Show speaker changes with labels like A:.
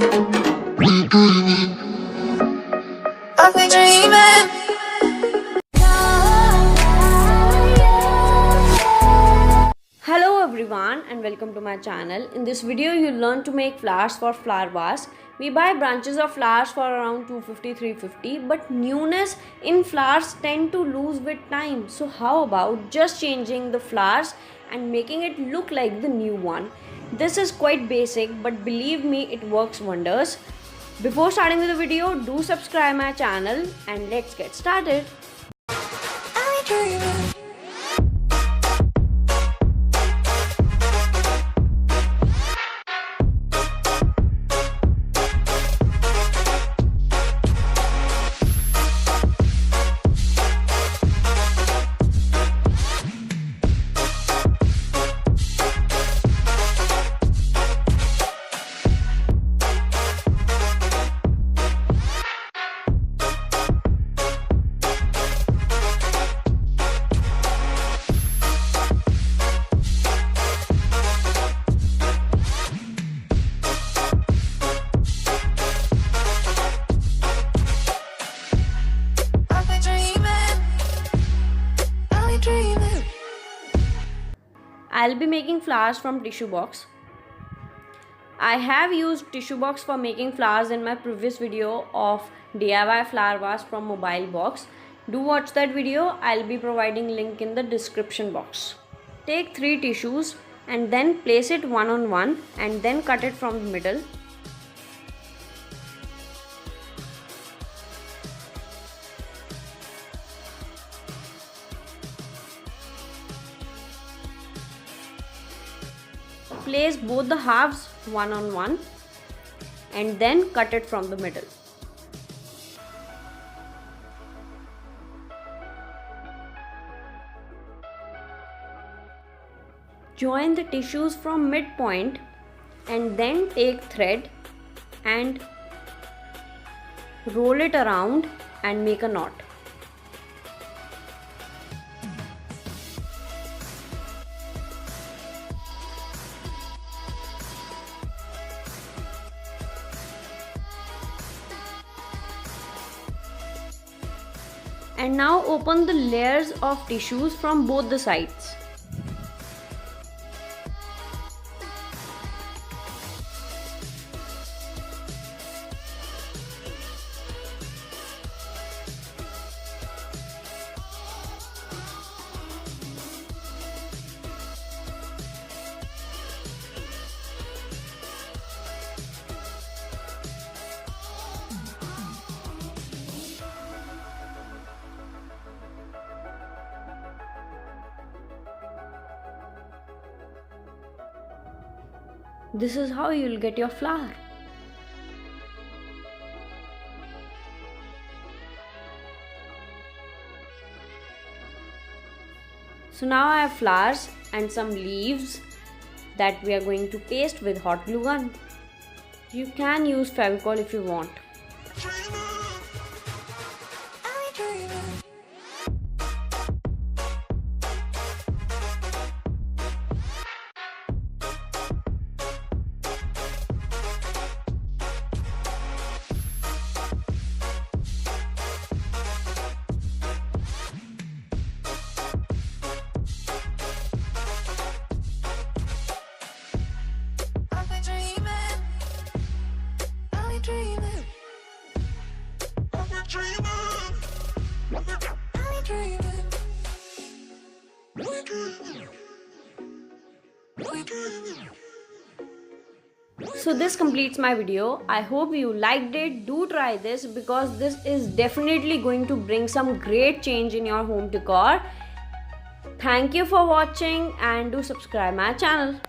A: I've been dreaming.
B: Hello everyone and welcome to my channel. In this video you'll learn to make flowers for flower vase. We buy branches of flowers for around 250-350, but newness in flowers tend to lose with time. So how about just changing the flowers and making it look like the new one? This is quite basic, but believe me, it works wonders. Before starting with the video, do subscribe my channel and let's get started.
A: I'm dreaming.
B: I'll be making flowers from tissue box. I have used tissue box for making flowers in my previous video of DIY flower vase from mobile box. Do watch that video. I'll be providing link in the description box. Take 3 tissues and then place it one on one and then cut it from the middle. Place both the halves one on one and then cut it from the middle. Join the tissues from midpoint and then take thread and roll it around and make a knot. And now open the layers of tissues from both the sides. This is how you'll get your flower. So now I have flowers and some leaves that we are going to paste with hot glue gun. You can use Fevicol if you want. So this completes my video. I hope you liked it. Do try this because this is definitely going to bring some great change in your home decor. Thank you for watching and do subscribe my channel.